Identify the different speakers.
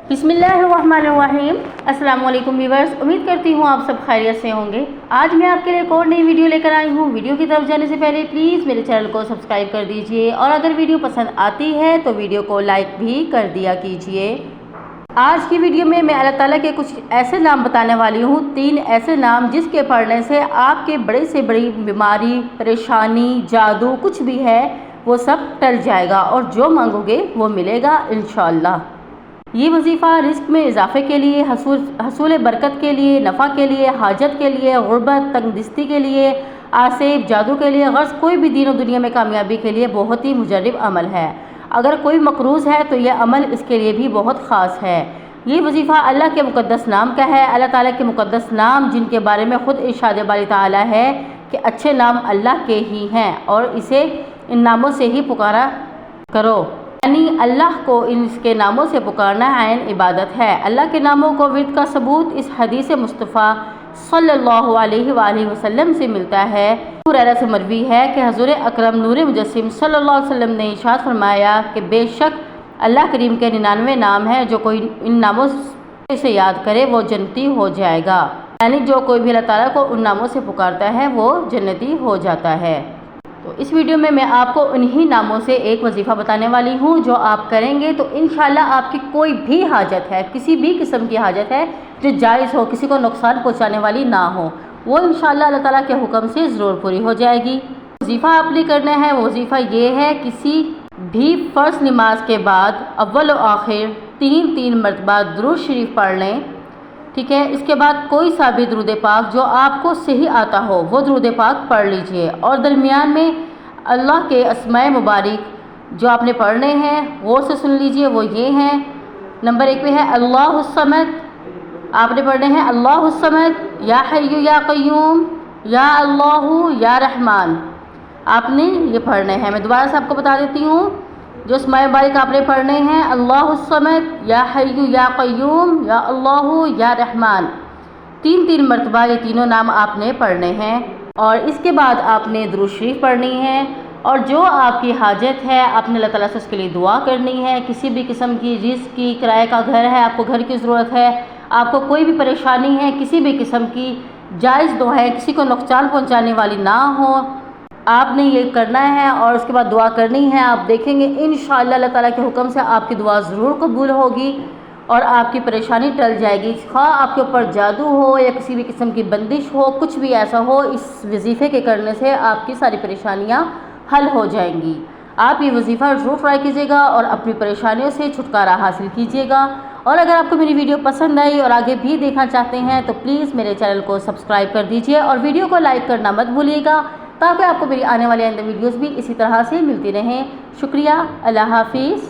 Speaker 1: बिस्मिल्लाहिर्रहमानिर्रहीम। अस्सलाम वालेकुम व्यूअर्स, उम्मीद करती हूँ आप सब खैरियत से होंगे। आज मैं आपके लिए एक और नई वीडियो लेकर आई हूँ। वीडियो की तरफ जाने से पहले प्लीज़ मेरे चैनल को सब्सक्राइब कर दीजिए और अगर वीडियो पसंद आती है तो वीडियो को लाइक भी कर दिया कीजिए। आज की वीडियो में मैं अल्लाह ताला के कुछ ऐसे नाम बताने वाली हूँ, 3 ऐसे नाम जिसके पढ़ने से आपके बड़े से बड़ी बीमारी, परेशानी, जादू कुछ भी है वो सब टल जाएगा और जो मांगोगे वो मिलेगा इंशाअल्लाह। ये वजीफ़ा रिस्क में इजाफे के लिए, हसूल बरकत के लिए, नफ़ा के लिए, हाजत के लिए, गुर्बत, तंगदिस्ती के लिए, आसेब, जादू के लिए, गर्ज कोई भी दीन और दुनिया में कामयाबी के लिए बहुत ही मुजर्रब अमल है। अगर कोई मकरूज़ है तो यह अमल इसके लिए भी बहुत ख़ास है। ये वजीफ़ा अल्लाह के मुक़द्दस नाम का है। अल्लाह ताला के मुक़द्दस नाम जिनके बारे में ख़ुद इरशाद बारी ताला है कि अच्छे नाम अल्लाह के ही हैं और इसे इन नामों से ही पुकारा करो, यानी अल्लाह को इसके नामों से पुकारना ऐन इबादत है। अल्लाह के नामों को विर्द का सबूत इस हदीस मुस्तफ़ा सल्लल्लाहु अलैहि वसल्लम से मिलता है। हुरैरा से मरवी है कि हज़ूर अकरम नूर मुजस्सिम सल्लल्लाहु अलैहि वसल्लम ने इरशाद फरमाया कि बेशक अल्लाह करीम के 99 नाम हैं, जो कोई इन नामों से याद करे वो जन्नती हो जाएगा, यानी जो कोई भी अल्लाह ताला को उन नामों से पुकारता है वो जन्नती हो जाता है। तो इस वीडियो में मैं आपको उन्हीं नामों से एक वजीफ़ा बताने वाली हूँ जो आप करेंगे तो इंशाल्लाह आपकी कोई भी हाजत है, किसी भी किस्म की हाजत है जो जायज़ हो, किसी को नुकसान पहुँचाने वाली ना हो, वो इंशाल्लाह अल्लाह ताला के हुक्म से ज़रूर पूरी हो जाएगी। वजीफ़ा आपने करना है, वो वजीफ़ा ये है किसी भी फ़र्ज़ नमाज के बाद अव्वल व आखिर 3 मरतबा दुरूद शरीफ पढ़ लें, ठीक है। इसके बाद कोई सा भी दुरूद पाक जो आपको सही आता हो वो दुरूद पाक पढ़ लीजिए और दरमियान में अल्लाह के अस्माए मुबारक जो आपने पढ़ने हैं गौर से सुन लीजिए। वो ये हैं, नंबर 1 पे है अल्लाहुस्समद, आपने पढ़ने हैं अल्लाहुस्समद, या हय्यु या क़य्यूम, या अल्लाहु या रहमान, आपने ये पढ़ने हैं। मैं दोबारा से आपको बता देती हूँ जो अस्माए मुबारक आपने पढ़ने हैं अल्लाहुस्समद, या हय्यु या क़य्यूम, या अल्लाहु या रहमान, 3 मरतबा ये तीनों नाम आपने पढ़ने हैं और इसके बाद आपने दुरूद शरीफ पढ़नी है और जो आपकी हाजत है आपने अल्लाह ताला से उसके लिए दुआ करनी है। किसी भी किस्म की रिस्क की, किराए का घर है, आपको घर की ज़रूरत है, आपको कोई भी परेशानी है, किसी भी किस्म की जायज़ दुआ है, किसी को नुकसान पहुँचाने वाली ना हो, आपने ये करना है और उसके बाद दुआ करनी है। आप देखेंगे इंशाअल्लाह अल्लाह ताला के हुक्म से आपकी दुआ ज़रूर कबूल होगी और आपकी परेशानी टल जाएगी। ख़्वाह आपके ऊपर जादू हो या किसी भी किस्म की बंदिश हो, कुछ भी ऐसा हो, इस वजीफ़े के करने से आपकी सारी परेशानियाँ हल हो जाएंगी। आप ये वजीफ़ा ज़रूर ट्राई कीजिएगा और अपनी परेशानियों से छुटकारा हासिल कीजिएगा। और अगर आपको मेरी वीडियो पसंद आई और आगे भी देखना चाहते हैं तो प्लीज़ मेरे चैनल को सब्सक्राइब कर दीजिए और वीडियो को लाइक करना मत भूलिएगा ताकि आपको मेरी आने वाली वीडियोज़ भी इसी तरह से मिलती रहें। शुक्रिया, अल्लाह हाफिज़।